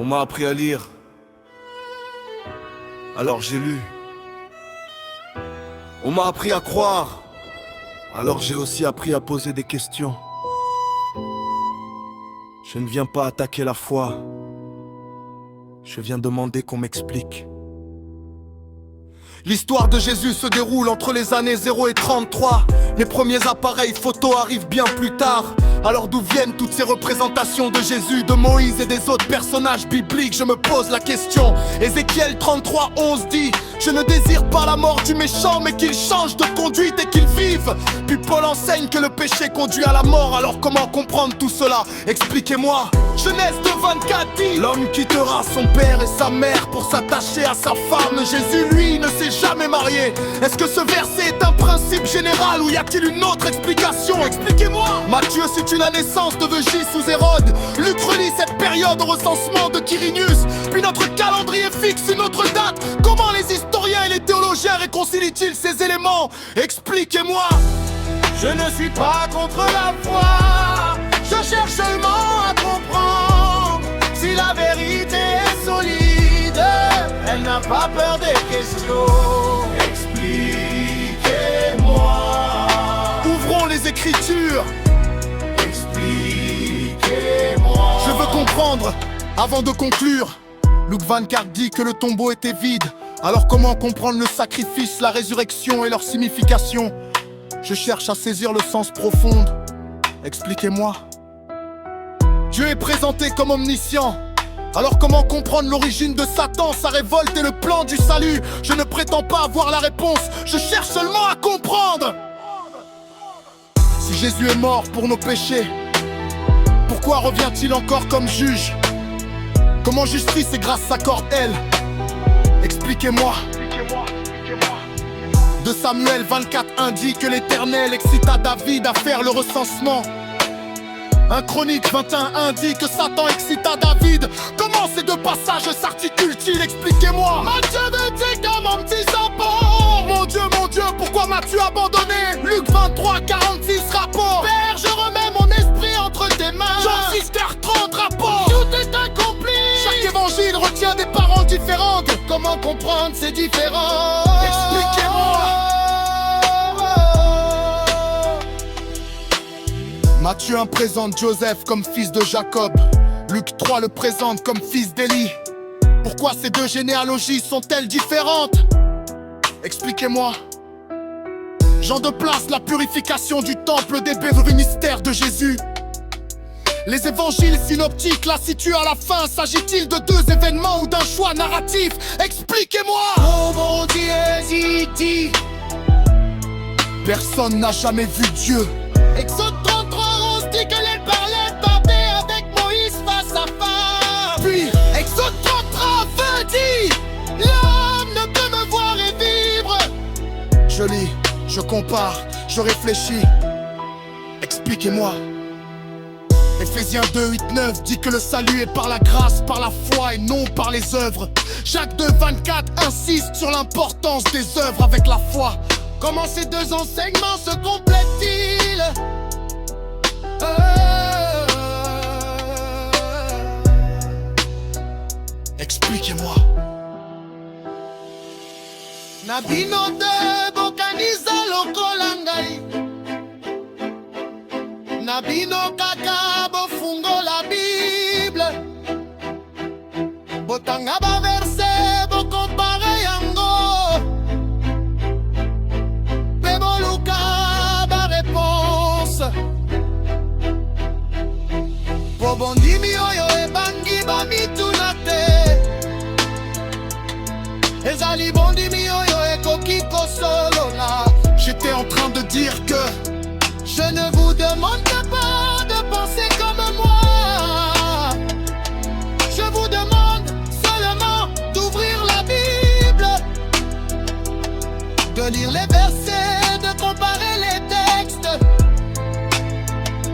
On m'a appris à lire, alors j'ai lu. On m'a appris à croire, alors j'ai aussi appris à poser des questions. Je ne viens pas attaquer la foi, je viens demander qu'on m'explique. L'histoire de Jésus se déroule entre les années 0 et 33. Les premiers appareils photo arrivent bien plus tard. Alors d'où viennent toutes ces représentations de Jésus, de Moïse et des autres personnages bibliques? Je me pose la question. Ézéchiel 33, 11 dit: je ne désire pas la mort du méchant, mais qu'il change de conduite et qu'il vive. Puis Paul enseigne que le péché conduit à la mort. Alors comment comprendre tout cela? Expliquez-moi. Genèse 2:24 dit: l'homme quittera son père et sa mère pour s'attacher à sa femme. Jésus, lui, ne s'est jamais marié. Est-ce que ce verset est un principe général ou y a-t-il une autre explication? Expliquez-moi. Matthieu situe la naissance de Vegis sous Hérode. Luc relie cette période au recensement de Quirinius. Puis notre calendrier fixe une autre date. Comment les historiens et les théologiens réconcilient-ils ces éléments? Expliquez-moi. Je ne suis pas contre la foi, je cherche seulement à comprendre. Si la vérité est solide, elle n'a pas peur des questions. Expliquez-moi. Ouvrons les Écritures. Expliquez-moi. Je veux comprendre avant de conclure. Luc 24 dit que le tombeau était vide. Alors comment comprendre le sacrifice, la résurrection et leur signification? Je cherche à saisir le sens profond. Expliquez-moi. Dieu est présenté comme omniscient. Alors comment comprendre l'origine de Satan, sa révolte et le plan du salut? Je ne prétends pas avoir la réponse, je cherche seulement à comprendre. Si Jésus est mort pour nos péchés, pourquoi revient-il encore comme juge? Comment justice et grâce s'accordent-elles? Expliquez-moi. 2 Samuel 24 dit que l'Éternel excita David à faire le recensement. 1 Chronique 21 dit que Satan excita David. Comment ces deux passages s'articulent-ils? Expliquez-moi. Matthieu me dit comme mon petit sapin. Mon Dieu, pourquoi m'as-tu abandonné? Luc 23, 46 rapport. Père, je remets mon esprit entre tes mains. Jean 6, 30 rapport. Tout est accompli. Chaque évangile retient des paroles différentes. Comment comprendre ces différences? Expliquez-moi. Matthieu 1 présente Joseph comme fils de Jacob. Luc 3 le présente comme fils d'Élie. Pourquoi ces deux généalogies sont-elles différentes? Expliquez-moi. Jean de place la purification du temple des bénéficiaires de Jésus. Les évangiles synoptiques la situent à la fin. S'agit-il de deux événements ou d'un choix narratif? Expliquez-moi. Oh mon Dieu, dit. Personne n'a jamais vu Dieu. Exode 33, on dit que elle parlait parler avec Moïse face à face. Puis Exode 33 dit: l'homme ne peut me voir et vivre. je lis, je compare, je réfléchis. Expliquez-moi. Ephésiens 2, 8, 9 dit que le salut est par la grâce, par la foi et non par les œuvres. Jacques 2, 24 insiste sur l'importance des œuvres avec la foi. Comment ces deux enseignements se complètent-ils? Expliquez-moi. Nabino de bokaniza lokola ngai. Nabino kaka bofungola Bible. Botanga ba verset bokompare yango. Pe boluka ba réponse. Po bondimi oyo ebangi ba mituna te. Ezali bondimi oyo ekoki kosolola. J'étais en train de dire que je ne vous demande pas de penser comme moi. Je vous demande seulement d'ouvrir la Bible, de lire les versets, de comparer les textes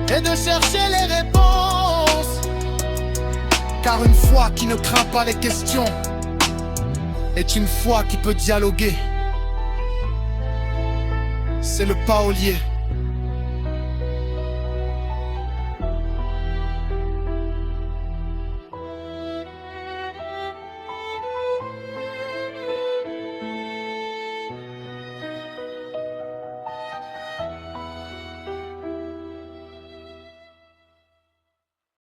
et de chercher les réponses. car une foi qui ne craint pas les questions est une foi qui peut dialoguer. C'est le Paolier.